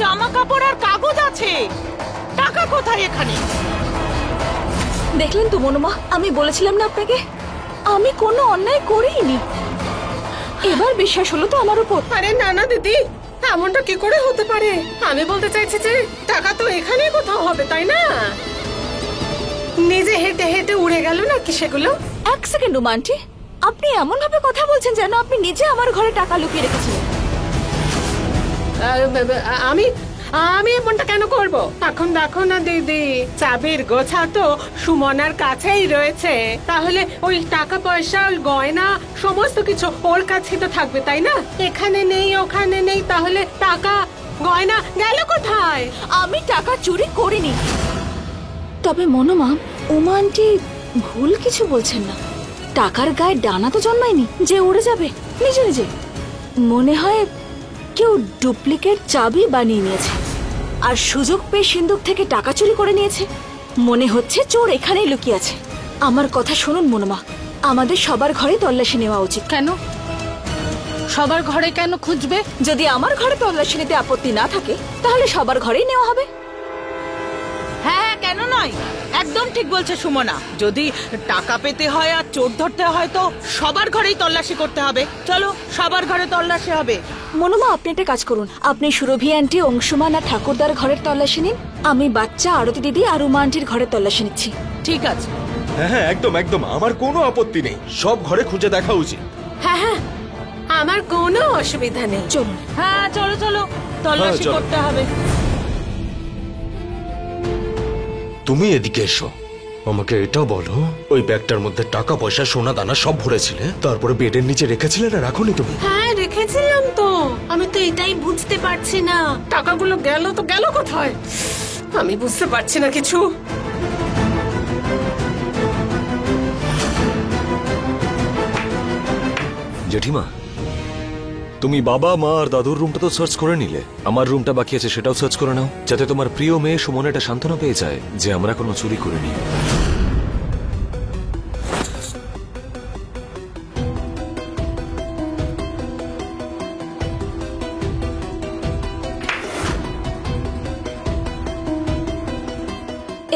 জামা কাপড় আর কাগজ আছে, টাকা কোথায় এখানে? দেখলেন তো মনোমা, আমি বলেছিলাম না আপনাকে আমি কোনো অন্যায় করিনি। এবার বিশ্বাস হলো তো আমার উপর? আরে না না দিদি, এমনটা কি করে হতে পারে? আমি বলতে চাইছি যে টাকা তো এখানে কোথাও হবে, তাই না? নিজে হেঁটে হেঁটে উড়ে গেল নাকি সেগুলো? এক সেকেন্ড উমা আন্টি, আপনি এমন ভাবে কথা বলছেন যেন আপনি নিজে আমার ঘরে টাকা লুকিয়ে রেখেছিলেন। আমি আমি এমনটা কেন করব? এখন দেখো না দিদি, চাবির গোছা তো সুমনার কাছেই রয়েছে। তাহলে ওই টাকা পয়সা, গয়না সমস্ত কিছু ওর কাছেই তো থাকবে, তাই না? এখানে নেই ওখানে নেই, তাহলে টাকা গয়না গেল কোথায়? আমি টাকা চুরি করিনি। তবে মনোমা, উমা আন্টি ভুল কিছু বলছেন না। টাকার গায়ে ডানা তো জন্মায়নি যে উড়ে যাবে নিজে নিজে। মনে হয় কেউ ডুপ্লিকেট চাবি বানিয়ে নিয়েছে আর সুযোগ পেয়ে সিন্দুক থেকে টাকা চুরি করে নিয়েছে। মনে হচ্ছে চোর এখানেই লুকিয়ে আছে। আমার কথা শুনুন মনোমা, আমাদের সবার ঘরে তল্লাশি নেওয়া উচিত। কেন? সবার ঘরে কেন খুঁজবে? যদি আমার ঘরে তল্লাশি নিতে আপত্তি না থাকে তাহলে সবার ঘরেই নেওয়া হবে। হ্যাঁ, কেন নয়? একদম ঠিক বলছে সুমনা। যদি টাকা পেতে হয় আর চোর ধরতে হয় তো সবার ঘরেই তল্লাশি করতে হবে। চলো, সবার ঘরে তল্লাশি হবে। মনোমা, আপনি একটা কাজ করুন, আপনি সুরভি আন্টি, অংশুমান আর ঠাকুরদার ঘরের তল্লাশি নিন। আমি বাচ্চা, আরতি দিদি আর উমা আন্টির ঘরের তল্লাশি নিচ্ছি। ঠিক আছে। হ্যাঁ হ্যাঁ, একদম একদম, আমার কোনো আপত্তি নেই। সব ঘরে খুঁজে দেখা উচিত। হ্যাঁ হ্যাঁ, আমার কোনো অসুবিধা নেই। চলুন। হ্যাঁ, চলো চলো, তল্লাশি চলো। করতে হবে। তুমি এদিকে এসো, আমাকে এটা বলো, ওই ব্যাগটার মধ্যে টাকা পয়সা সোনা দানা সব ভরেছিলে, তারপরে বেডের নিচে রেখেছিলে না রাখোনি তুমি? হ্যাঁ রেখেছিলাম তো, আমি তো এটাই বুঝতে পারছি না টাকাগুলো গেল তো গেল কোথায়। আমি বুঝতে পারছি না কিছু। জেঠিমা, তুমি বাবা মা আর দাদুর রুমটা তো সার্চ করে নিলে, আমার রুমটা বাকি আছে সেটাও সার্চ করে নাও, যাতে তোমার প্রিয় মেয়ে সুমন এটা সান্ত্বনা পেয়ে যায় যে আমরা কোনো চুরি করিনি।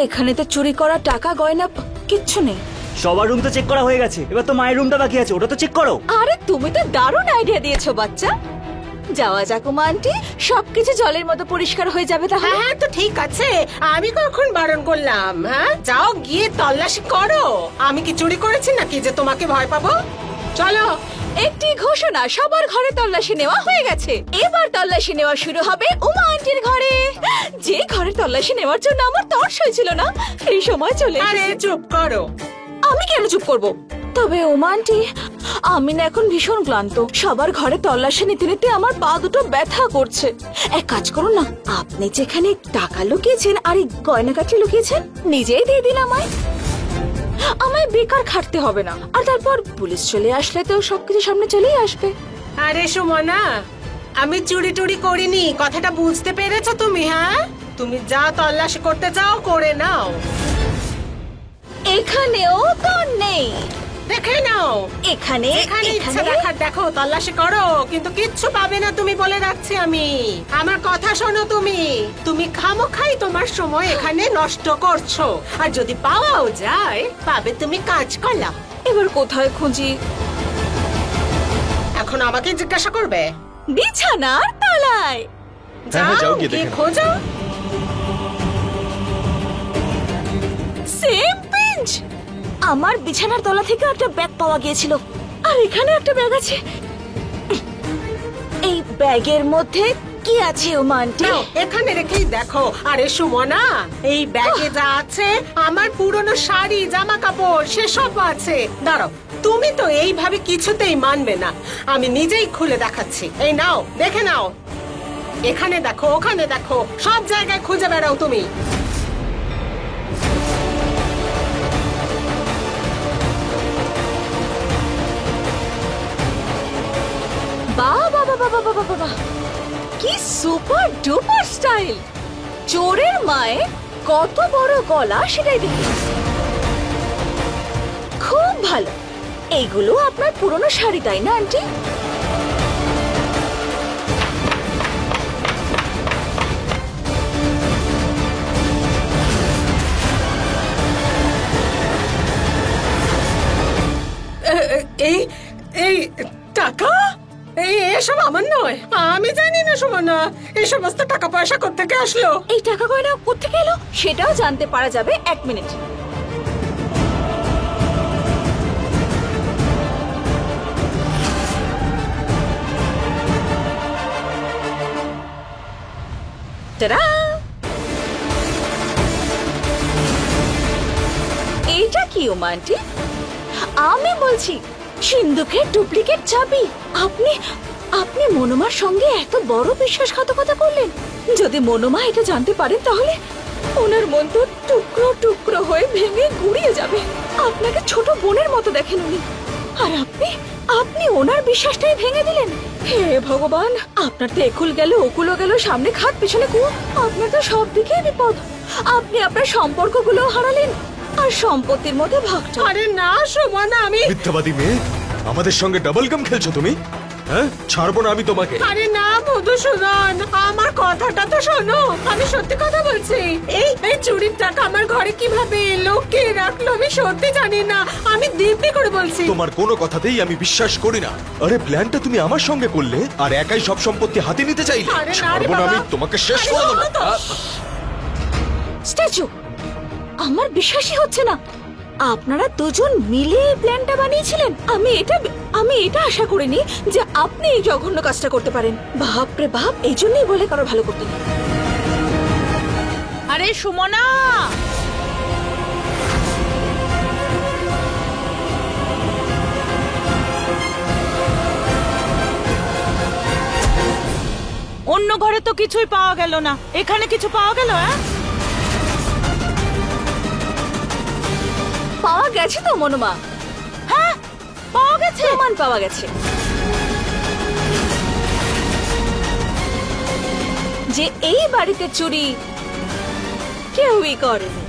এখানে তো চুরি করা টাকা গয়না কিচ্ছু নেই। সবার রুম তো চেক করা হয়ে গেছে, এবার তো মায়ের রুমটা বাকি আছে, ওটা তো চেক করো। আরে তুমি তো দারুণ আইডিয়া দিয়েছো বাচ্চা। যাওয়া যাক উমা আন্টি, সবকিছু জলের মতো পরিষ্কার হয়ে যাবে তাহলে। হ্যাঁ হ্যাঁ, তো ঠিক আছে, আমি কখন বারণ করলাম? হ্যাঁ, যাও গিয়ে তল্লাশি করো। আমি কি চুরি করেছি নাকি যে তোমাকে ভয় পাবো? চলো। একটি ঘোষণা, সবার ঘরে তল্লাশি নেওয়া হয়ে গেছে। এবার তল্লাশি নেওয়া শুরু হবে উমা আন্টির ঘরে। যে ঘরে তল্লাশি নেওয়ার জন্য আমার তর্স হয়েছিল না, এই সময় চলে আরে এসেছে। চুপ করো। আমি কেন চুপ করব? তবে ওমা আন্টি, আমি না এখন ভীষণ ক্লান্ত। সবার ঘরে তল্লাশি নিতে নিতে আমার পা দুটো ব্যথা করছে। এক কাজ করুন না, আপনি যেখানে টাকা লুকিয়েছেন আর এই গয়নাগাটি লুকিয়েছেন নিজেই দিয়ে দিন আমায়। আমায় বেকার খাটতে হবে না। আর তারপর পুলিশ চলে আসলে তো সবকিছু সামনে চলেই আসবে। আরে সুমনা, আমি চুরি টুরি করিনি, কথাটা বুঝতে পেরেছো তুমি? হ্যাঁ, তুমি যা তল্লাশি করতে চাও করে নাও। এখানেও তো নেই, দেখে নাও। এখানে এখানে ইচ্ছা দেখার দেখো, তল্লাশি করো, কিন্তু কিচ্ছু পাবে না, তুমি বলে রাখছি আমি। আমার কথা শোনো তুমি, তুমি খামোখাই তোমার সময় এখানে নষ্ট করছো। আর যদি পাওয়াও যায়, পাবে তুমি কাজ কলা। এবার কোথায় খুঁজি? এখন আমাকে জিজ্ঞাসা করবে? বিছানার তলায়। হ্যাঁ, যাও গিয়ে গিয়ে দেখে নাও। খোঁজো। সেম পিঞ্চ, আমার বিছানার তলা থেকে একটা ব্যাগ পাওয়া গিয়েছিল, আর এখানে একটা ব্যাগ আছে। এই ব্যাগের মধ্যে কি আছে ওমা আন্টি? নাও, এখানে রেখেই দেখো। আরে সুমনা, এই ব্যাগে যা আছে আমার পুরনো শাড়ি জামা কাপড় সেসব আছে। দাঁড়াও, তুমি তো এইভাবে কিছুতেই মানবে না, আমি নিজেই খুলে দেখাচ্ছি। এই নাও, দেখে নাও। এখানে দেখো, ওখানে দেখো, সব জায়গায় খুঁজে বেড়াও তুমি। বাহ বাহ বাহ বাহ বাহ বাহ, কি সুপার ডুপার স্টাইল! চোরের মায়ে কত বড় গলা সেটাই দেখি। খুব ভালো। এইগুলো আপনার পুরনো শাড়ি, তাই না আন্টি? এই টাকা এসব আমার নয়, আমি জানি না সুমনা এই সমস্ত টাকা পয়সা কোত্থেকে আসলো। এই টাকা গয়না কোত্থেকে এলো সেটাও জানতে পারা যাবে 1 মিনিট। টাটা! এইটা কি ওমা আন্টি? আমি বলছি সিন্ধুকের ডুপ্লিকেট চাবি। আপনি আপনি মনোমার সঙ্গে এত বড় বিশ্বাসঘাতকতা করলেন। যদি মনোমা এটা জানতে পারেন তাহলে ওনার মন তো টুকরো টুকরো হয়ে ভেঙে গুড়িয়ে যাবে। আপনাকে ছোট বোনের মতো দেখেন উনি, আর আপনি ওনার বিশ্বাসটাই ভেঙে দিলেন। হে ভগবান, আপনার তো একুল গেল ওকুলও গেল, সামনে খাত পিছনে কুয়ো, আপনার তো সব দিকেই বিপদ। আপনি আপনার সম্পর্কগুলো হারালেন আর সম্পত্তির মধ্যে ভাগটা। আরে না সুমনা, আমি মিথ্যাবাদী মেয়ে, আমাদের সঙ্গে ডাবল গেম খেলছো তুমি। হ্যাঁ, ছাড়বো না আমি তোমাকে। আরে না মধুসূদন, আমার কথাটা তো শোনো, আমি সত্যি কথা বলছি। এই চুরির টাকা আমার ঘরে কিভাবে এলো, কে রাখলো, আমি সত্যি জানি না। আমি দিব্যি করে বলছি। তোমার কোনো কথাতেই আমি বিশ্বাস করি না। আরে প্ল্যানটা তুমি আমার সঙ্গে করলে আর একাই সব সম্পত্তি হাতে নিতে চাইলে। আরে না রে ছাড়বো না আমি বাবা। তোমাকে, শেষ আরে করে দেবো। শোনো তো। স্ট্যাচু, আমার বিশ্বাসই হচ্ছে না আপনারা দুজন মিলে এই প্ল্যানটা বানিয়েছিলেন। আমি এটা আশা করিনি যে আপনি এই জঘন্য কাজটা করতে পারেন। বাপ রে বাপ, এই জন্যই বলে কারো ভালো করতে নেই। আরে সুমনা, অন্য ঘরে তো কিছুই পাওয়া গেল না, এখানে কিছু পাওয়া গেল? হ্যাঁ, পাওয়া গেছে তো মনোমা? হ্যাঁ পাওয়া গেছে, প্রমাণ পাওয়া গেছে যে এই বাড়িতে চুরি কেউই করেনি।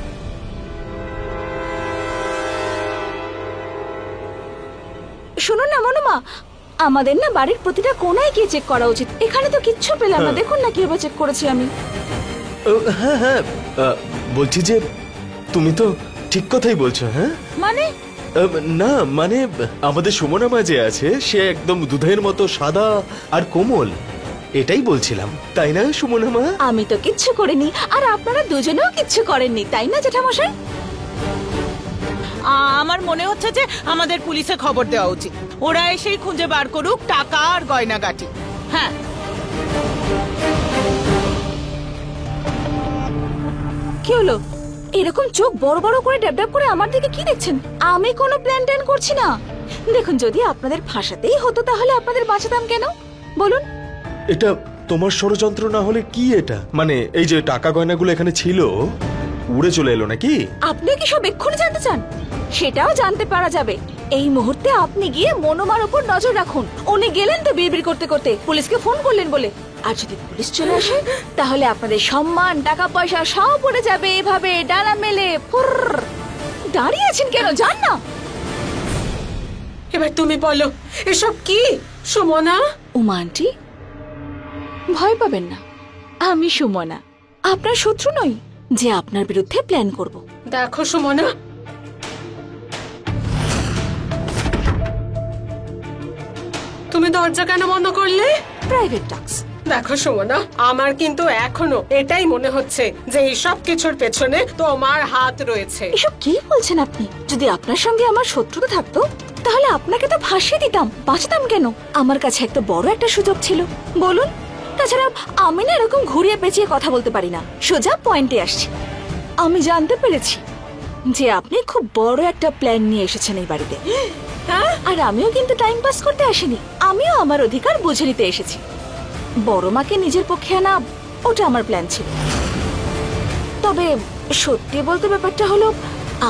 শুনুন না মনোমা, আমাদের না বাড়ির প্রতিটা কোনায় গিয়ে চেক করা উচিত। এখানে তো কিচ্ছু পেলাম না, দেখুন না কিভাবে চেক করেছি আমি। হ্যাঁ হ্যাঁ, বলছি যে তুমি তো ঠিক কথাই বলছো। হ্যাঁ মানে না, মানে আমাদের সুমনা মা যে আছে সে একদম দুধের মতো সাদা আর কোমল, এটাই বলছিলাম, তাই না সুমনা মা? আমি তো কিচ্ছু করিনি, আর আপনারা দুজনেও কিচ্ছু করেননি, তাই না জেঠামশাই? আমার মনে হচ্ছে যে আমাদের পুলিশে খবর দেওয়া উচিত, ওরা এসেই খুঁজে বার করুক টাকা আর গয়নাগাটি। হ্যাঁ, কি হলো? এরকম চোখ বড় বড় করে ড্যাব ড্যাব করে আমার দিকে কি দেখছেন? আমি কোনো প্ল্যান ট্যান করছি না। দেখুন, যদি আপনাদের ফাঁসাতেই হতো তাহলে আপনাদের বাঁচাতাম কেন বলুন? এটা তোমার ষড়যন্ত্র না হলে কি এটা? মানে এই যে টাকা গয়নাগুলো এখানে ছিল, উড়ে চলে এলো নাকি? আপনি কি সব এক্ষুনি জানতে চান? সেটাও জানতে পারা যাবে। এই মুহূর্তে আপনি গিয়ে মনোমার উপর নজর রাখুন। উনি গেলেন তো বিড়বিড় করতে করতে, পুলিশকে ফোন করলেন বলে। আর যদি পুলিশ চলে আসে তাহলে আপনাদের সম্মান, টাকা পয়সা সব পড়ে যাবে এভাবে ডালা মেলে। দাঁড়িয়ে আছেন কেন? যান না। এবার তুমি বলো এসব কি সুমনা? উমা আন্টি, ভয় পাবেন না, আমি সুমনা, আপনার শত্রু নই যে আপনার বিরুদ্ধে প্ল্যান করব। দেখো সুমনা, তুমি দরজা কেন বন্ধ করলে? Private talks. দেখো সুমনা, আমার কিন্তু এখনো এটাই মনে হচ্ছে যে এই সব কিছুর পেছনে তোমার হাত রয়েছে। এসব কি বলছেন আপনি? যদি আপনার সঙ্গে আমার শত্রুতা থাকতো তাহলে আপনাকে তো ফাঁসিয়ে দিতাম, বাঁচতাম কেন? আমার কাছে একটা বড় একটা সুযোগ ছিল, বলুন। তাছাড়া আমি না এরকম ঘুরিয়ে পেঁচিয়ে কথা বলতে পারি না, সোজা পয়েন্টে আসছি। আমি জানতে পেরেছি যে আপনি খুব বড় একটা প্ল্যান নিয়ে এসেছেন এই বাড়িতে। আর আমিও কিন্তু টাইম পাস করতে আসিনি, আমিও আমার অধিকার বুঝে নিতে এসেছি। বড় মাকে নিজের পক্ষে আনা, ওটা আমার প্ল্যান ছিল। তবে সত্যি বলতে ব্যাপারটা হলো,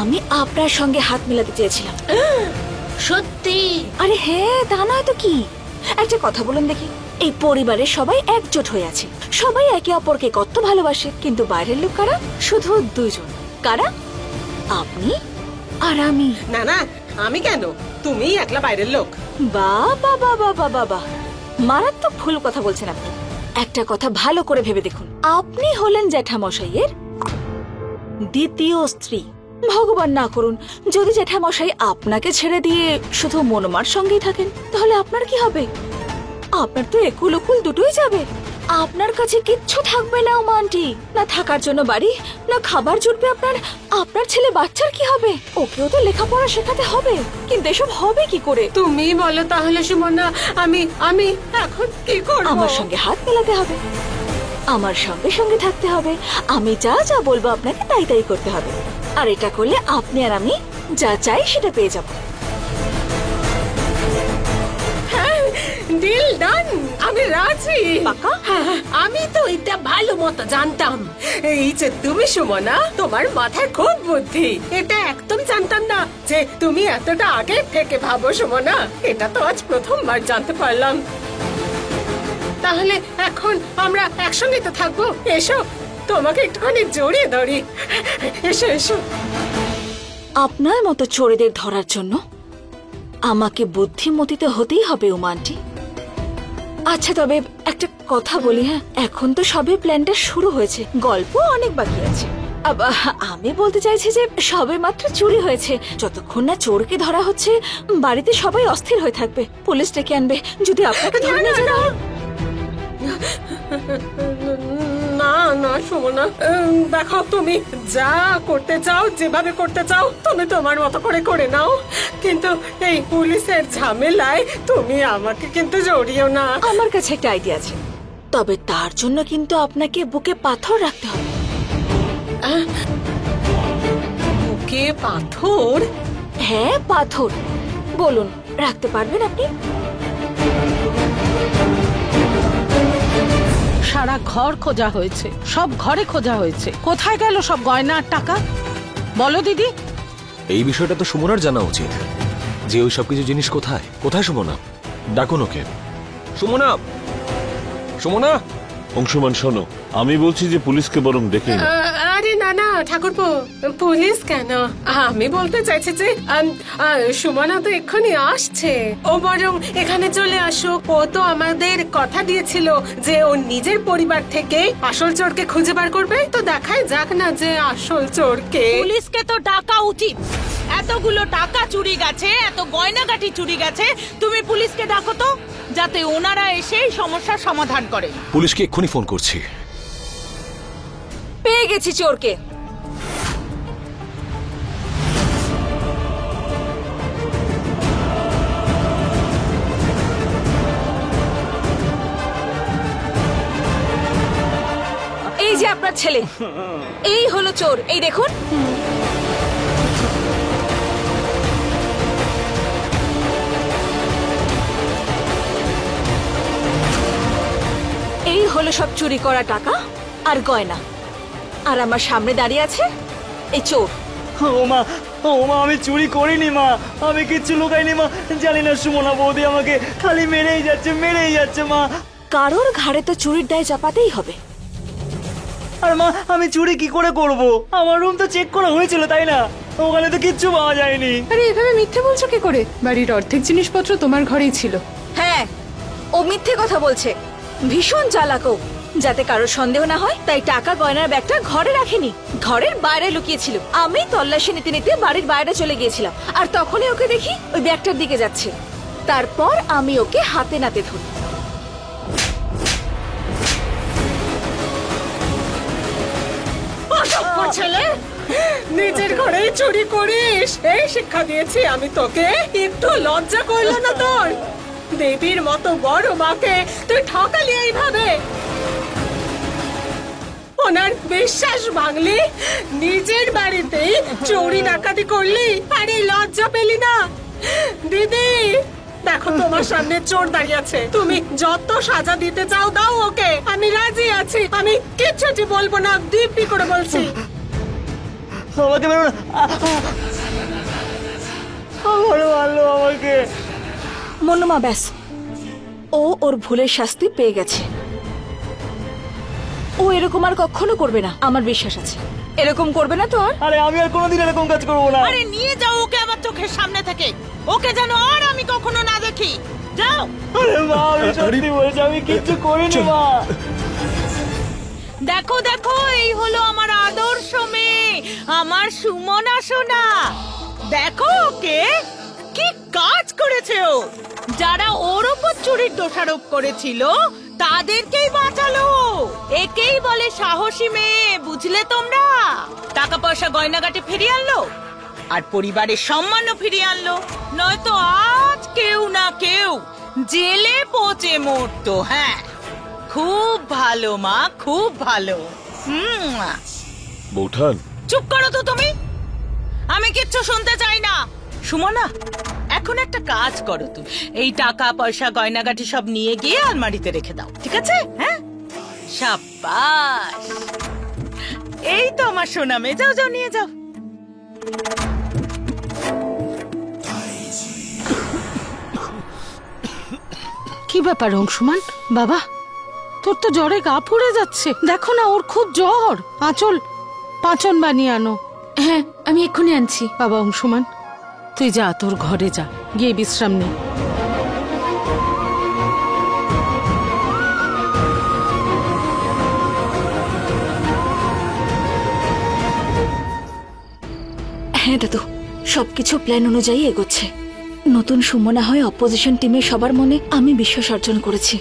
আমি আপনার সঙ্গে হাত মেলাতে চেয়েছিলাম। সত্যি? আরে হ্যাঁ, তা নয় তো কি। একটা কথা বলুন দেখি, এই পরিবারের সবাই একজোট হয়ে আছে, সবাই একে অপরকে কত ভালোবাসে, কিন্তু বাইরের লোক কারা? শুধু দুজন। কারা? আপনি আর আমি। না না, আমি কেন? তুমি একলা বাইরের লোক। বাবা বাবা বাবা বাবা, মারাত্মক ভুল কথা বলছেন আপনি। একটা কথা ভালো করে ভেবে দেখুন, আপনি হলেন জ্যাঠামশাইয়ের দ্বিতীয় স্ত্রী। ভগবান না করুন, যদি জেঠামশাই আপনাকে ছেড়ে দিয়ে শুধু মনোমার সঙ্গেই থাকেন, তাহলে আপনার কি হবে? আপনার তো একুল উকুল দুটোই যাবে। আপনার কাছে কিচ্ছু থাকবে না ওমা আন্টি, না থাকার জন্য বাড়ি, না খাবার জুটবে আপনার। আপনার ছেলে বাচ্চার কি হবে? ওকেও তো লেখাপড়া শেখাতে হবে, কিন্তু এসব হবে কি করে? তুমি বলো তাহলে সুমনা, আমি আমি এখন কি করব? আমার সঙ্গে হাত মেলাতে হবে, আমার সঙ্গে সঙ্গে থাকতে হবে, আমি যা যা বলবো আপনাকে তাই তাই করতে হবে। আর এটা করলে আপনি আর আমি যা চাই সেটা পেয়ে যাব। ডিল ডান, আমি রাজি। পাকা? হ্যাঁ, আমি তো এটা ভালো মতো জানতাম। এই যে তুমি সুমনা, তোমার মাথায় খুব বুদ্ধি। এটা একদম জানতাম না যে তুমি এতটা আগে থেকে ভাবো সুমনা। এটা তো আজ প্রথমবার জানতে পারলাম। তাহলে এখন আমরা একসঙ্গে তো থাকবো। এসো, তোমাকে একটুখানি জড়িয়ে ধরি। এসো এসো। আপনার মতো চোরেদের ধরার জন্য আমাকে বুদ্ধিমতী তো হতেই হবে উমা আন্টি। আচ্ছা, তবে একটা কথা বলি, হ্যাঁ, এখন তো সবে প্ল্যানটা শুরু হয়েছে, গল্প অনেক বাকি আছে। আমি বলতে চাইছি যে সবে মাত্র চুরি হয়েছে, যতক্ষণ না চোরকে ধরা হচ্ছে বাড়িতে সবাই অস্থির হয়ে থাকবে, পুলিশ ডেকে আনবে। যদি আপনাকে ধরে নিয়ে যায় তাহলে- না না সুমনা, দেখো তুমি যা করতে চাও, যেভাবে করতে চাও তুমি তোমার মতো করে করে নাও, কিন্তু এই পুলিশের ঝামেলায় তুমি আমাকে কিন্তু জড়িও না। আমার কাছে একটা আইডিয়া আছে, তবে তার জন্য কিন্তু আপনাকে বুকে পাথর রাখতে হবে। বুকে পাথর? হ্যাঁ, পাথর। বলুন, রাখতে পারবেন আপনি? সারা ঘর খোঁজা হয়েছে, সব ঘরে খোঁজা হয়েছে, কোথায় গেল সব গয়না আর টাকা? বলো দিদি। এই বিষয়টা তো সুমনার জানা উচিত, যে ওই সবকিছু জিনিস কোথায়। কোথায় সুমনা? ডাকুন ওকে। সুমনা, সুমনা। অংশমান শোনো, আমি বলছি যে পুলিশকে বরং ডেকে নিন। আরে না না ঠাকুরপো, পুলিশ কেন? আমি বলতে চাইছি যে সুমনা তো এক্ষুনি আসছে, ও বরং এখানে চলে আসুক। ও তো আমাদের কথা দিয়েছিল যে ও নিজের পরিবার থেকে আসল চোরকে খুঁজে বার করবে, তো দেখাই যাক না যে আসল চোরকে। পুলিশকে তো ডাকা উচিত। এতগুলো টাকা চুরি গেছে, এত গয়নাগাটি চুরি গেছে, তুমি পুলিশকে ডাকো তো, যাতে ওনারা এসে এই সমস্যার সমাধান করে। পুলিশকে এক্ষুনি ফোন করছি। পেয়ে গেছি চোরকে। এই যে আপনার ছেলে, এই হলো চোর, এই দেখুন। এই হলো সব চুরি করা টাকা আর গয়না, আর আমার সামনে দাঁড়িয়ে আছে এই চোর। ওমা, ওমা, আমি চুরি করিনি মা, আমি কিচ্ছু লুকাইনি মা। জানি না সুমনা বৌদি আমাকে খালি মেরেই যাচ্ছে মা। কারোর ঘাড়ে তো চুরির দায় চাপাতেই হবে। আর মা, আমি চুরি কি করে করব? আমার রুম তো চেক করা হয়েছিল, তাই না? ওখানে তো কিচ্ছু পাওয়া যায়নি। আরে এভাবে মিথ্যে বলছো কি করে? বাড়ির অর্ধেক জিনিসপত্র তোমার ঘরেই ছিল। হ্যাঁ, ও মিথ্যে কথা বলছে, ভীষণ চালাক ও। যাতে কারোর সন্দেহ না হয় তাই টাকা গয়নার ব্যাগটা ঘরে রাখেনি, ঘরের বাইরে লুকিয়েছিল। আমি তল্লাশি নিতে নিতে বাড়ির বাইরে চলে গিয়েছিলাম, আর তখনই ওকে দেখি ওই ব্যাগটার দিকে যাচ্ছে। তারপর আমি ওকে হাতে নাতে ধরি। অসভ্য ছেলে, নিজের ঘরেই চুরি করিস, এই শিক্ষা দিয়েছি আমি তোকে। একটু লজ্জা করলো না তোর? দেবীর মতো বড় মাকে তুই ঠকালি এইভাবে। ওনার বিশ্বাস ভাঙলি, নিজের বাড়িতেই চুরি ডাকাতি করলি, আরে লজ্জা পেলি না? দিদি দেখো, তোমার সামনে চোর দাঁড়িয়ে আছে, তুমি যত সাজা দিতে চাও দাও ওকে, আমি রাজি আছি, আমি কিচ্ছুটি বলবো না, দিব্যি করে বলছি। আমাকে মেরো না, আমারও মারলো আমাকে। মনুমা, ব্যাস, ও ওর ভুলের শাস্তি পেয়ে গেছে। ও এরকম আর কখনো করবে না, আমার বিশ্বাস আছে। এরকম করবে না তো আর? আরে আমি আর কোনোদিন এরকম কাজ করবো না। আরে নিয়ে যাও ওকে আমার চোখের সামনে থেকে, ওকে যেন আর আমি কখনো না দেখি। যাও। আরে মা, আমি সত্যি বলছি, আমি কিচ্ছু করিনি মা। দেখো দেখো, এই হলো আমার আদর্শ মেয়ে, আমার সুমনা সোনা। দেখো ওকে, কি কাজ করেছে ও। যারা ওর ওপর চুরির দোষারোপ করেছিল তাদেরকেই বাঁচালো। একেই বলে সাহসী মেয়ে, বুঝলে তোমরা? টাকা পয়সা গয়নাগাটি ফিরিয়ে আনলো, আর পরিবারের সম্মানও ফিরিয়ে আনলো। নয়তো আজ কেউ না কেউ জেলে পচে মরতো। হ্যাঁ, খুব ভালো মা, খুব ভালো। বৌঠান, চুপ করো তো তুমি, আমি কিচ্ছু শুনতে চাই না। সুমনা, এখন একটা কাজ করো, তুমি এই টাকা পয়সা গয়নাগাটি সব নিয়ে গিয়ে আলমারিতে রেখে দাও, ঠিক আছে? হ্যাঁ, সাবাস। এই তো আমার সোনা মেয়ে, যাও যাও নিয়ে যাও। কি ব্যাপার অংশুমান? বাবা, তোর তো জ্বরে গা পুড়ে যাচ্ছে, দেখো না ওর খুব জ্বর। আঁচল, পাঁচন বানিয়ে আনো। হ্যাঁ, আমি এক্ষুনি আনছি। বাবা অংশুমান, তুই যা, তোর ঘরে যা, গিয়ে বিশ্রাম নে। হ্যাঁ দাদু, সবকিছু প্ল্যান অনুযায়ী এগোচ্ছে। নতুন সুমনা হয় অপোজিশন টিমের সবার মনে আমি বিশ্বাস অর্জন করেছি।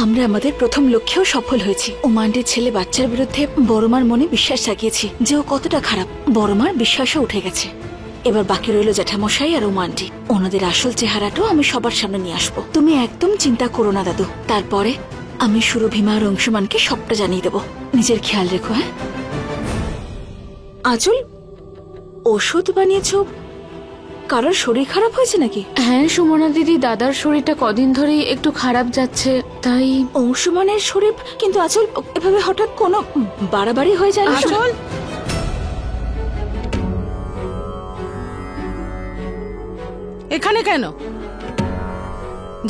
আমরা আমাদের প্রথম লক্ষ্যেও সফল হয়েছি। ওমান্ডির ছেলে বাচ্চার বিরুদ্ধে বড়মার মনে বিশ্বাস জাগিয়েছি যে ও কতটা খারাপ। বড়মার বিশ্বাসও উঠে গেছে। এবার বাকি রইল জ্যাঠামশাই আর ওমান্ডি। ওনাদের আসল চেহারাটাও আমি সবার সামনে নিয়ে আসবো। তুমি একদম চিন্তা করো না দাদু। তারপরে আমি সুরভিমা আর অংশুমানকে সবটা জানিয়ে দেবো। নিজের খেয়াল রেখো। হ্যাঁ আঁচল, ওষুধ বানিয়েছ? কারোর শরীর খারাপ হয়েছে নাকি? হ্যাঁ সুমনা দিদি, দাদার শরীরটা কদিন ধরেই একটু খারাপ যাচ্ছে, তাই। অংশুমানের শরীর? কিন্তু আঁচল, এভাবে হঠাৎ কোনো বাড়াবাড়ি হয়ে যায় না? আঁচল, এখানে কেন?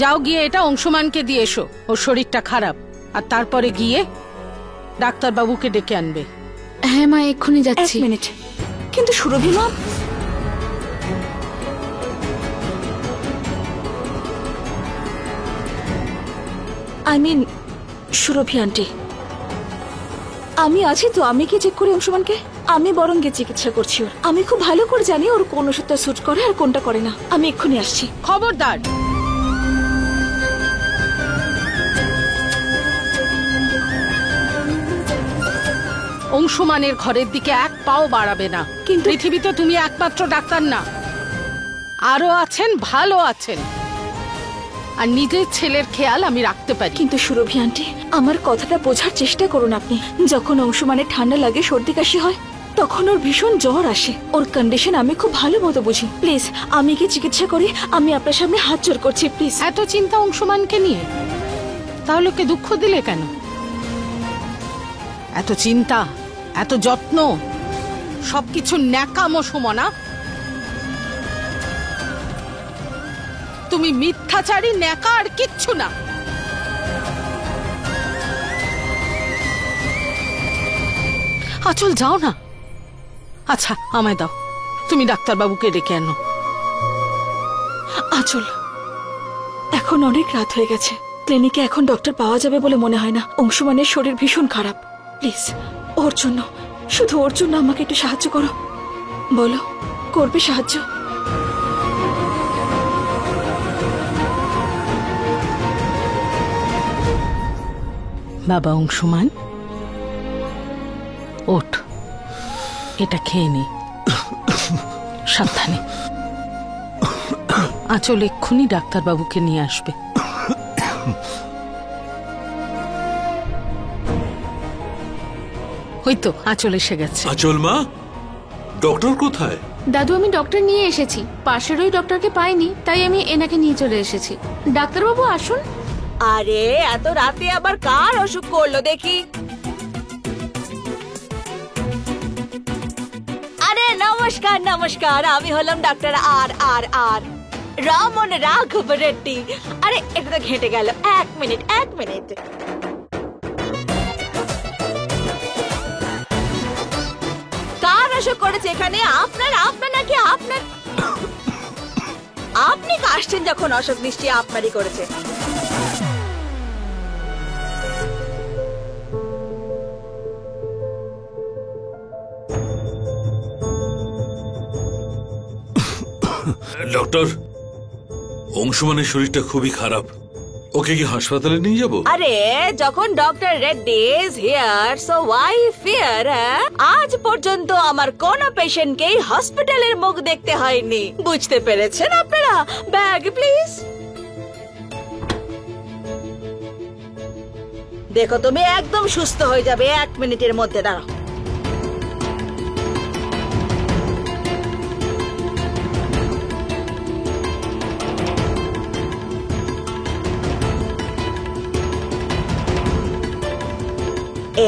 যাও গিয়ে এটা অংশুমানকে দিয়ে এসো, ওর শরীরটা খারাপ। আর তারপরে গিয়ে ডাক্তার বাবুকে ডেকে আনবে। হ্যাঁ মা, এক্ষুনি এক যাচ্ছি। মিনিট, কিন্তু সুরভিমা? সুরভি আন্টি, আমি আছি তো, আমি কি চেক করি অংশুমানকে? আমি বরং গিয়ে চিকিৎসা করছি ওর। আমি খুব ভালো করে জানি ওর কোন ওষুধটা স্যুট করে আর কোনটা করে না। আমি এক্ষুনি আসছি। খবরদার, অংশুমানের ঘরের দিকে এক পাও বাড়াবে না। কিন্তু পৃথিবীতে তুমি একমাত্র ডাক্তার না, আরো আছেন, ভালো আছেন। আর নিজের ছেলের খেয়াল আমি রাখতে পারি। কিন্তু সুরভি আন্টি, আমার কথাটা বোঝার চেষ্টা করুন আপনি। যখন অংশুমানের ঠান্ডা লাগে, সর্দি কাশি হয়, তখন ওর ভীষণ জ্বর আসে। ওর কন্ডিশন আমি খুব ভালো মতো বুঝি। প্লিজ আমি কি চিকিৎসা করি? আমি আপনার সামনে হাত জোড় করছি, প্লিজ। এত চিন্তা অংশুমানকে নিয়ে, তাহলে ওকে দুঃখ দিলে কেন? এত চিন্তা, এত যত্ন, সবকিছু ন্যাকামো সুমনা। তুমি মিথ্যাচারী, ন্যাকা, আর কিচ্ছু না। আচল, যাও না। আচ্ছা, আমায় দাও, তুমি ডাক্তারবাবুকে ডেকে আনো। আচল, এখন অনেক রাত হয়ে গেছে। ক্লিনিকে এখন ডক্টর পাওয়া যাবে বলে মনে হয় না। অংশুমানের শরীর ভীষণ খারাপ। প্লিজ ওর জন্য, শুধু ওর জন্য আমাকে একটু সাহায্য করো। বলো, করবে সাহায্য? বাবা অংশুমান, ওঠ, এটা খেয়ে নে, সাবধানে। আঁচল এক্ষুনি ডাক্তারবাবুকে নিয়ে আসবে। ওই তো আঁচল এসে গেছে। আঁচল মা, ডক্টর কোথায়? দাদু, আমি ডক্টর নিয়ে এসেছি। পাশের ওই ডক্টরকে পাইনি, তাই আমি এনাকে নিয়ে চলে এসেছি। ডাক্তারবাবু আসুন। আরে এত রাতে আবার কার অসুখ করলো দেখি? আরে নমস্কার নমস্কার, আমি হলাম ডাক্তার আর আর আর রামন রাঘব রেড্ডি। আরে এটা তো ঘেঁটে গেল। এক মিনিট এক মিনিট। কার অসুখ করেছে এখানে? আপনার? আপনার নাকি আপনার? আপনি কাশছেন যখন, অসুখ নিশ্চয়ই আপনারই করেছে। ডক্টর, অংশুমানের শরীরটা খুবই খারাপ, ওকে কি হাসপাতালে নিয়ে যাব? আরে যখন doctor Reddy is here so why fear? আজ পর্যন্ত আমার কোন পেশেন্টকেই হসপিটালের মুখ দেখতে হয়নি, বুঝতে পেরেছেন আপনারা? Bag please. দেখো তুমি একদম সুস্থ হয়ে যাবে 1 মিনিটের মধ্যে, দাঁড়াও।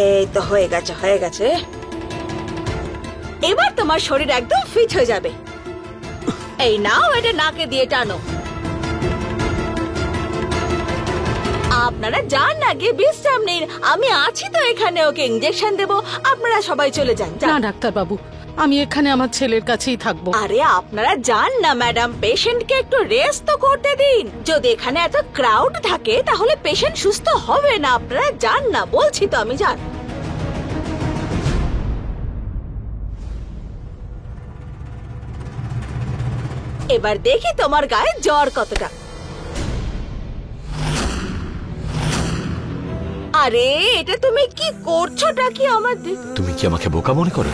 এই তো হয়ে গেছে, হয়ে গেছে। এবার তোমার শরীর একদম ফিট হয়ে যাবে। এই নাও, এটা নাকে দিয়ে টানো। আপনারা যান না, গিয়ে বিশ্রাম নিন, আমি আছি তো এখানে, ওকে ইঞ্জেকশন দেবো। আপনারা সবাই চলে যান। না ডাক্তার বাবু, আমি এখানে আমার ছেলের কাছেই থাকবো। আরে আপনারা যান না ম্যাডাম, পেশেন্টকে একটু রেস্ট তো করতে দিন। যদি এখানে এত ক্রাউড থাকে তাহলে পেশেন্ট সুস্থ হবে না। আপনারা যান না, বলছি তো আমি, যান। এবার দেখি তোমার গায়ে জ্বর কতটা। আরে এটা তুমি কি করছোটা কি আমার? তুমি কি আমাকে বোকা মনে করো?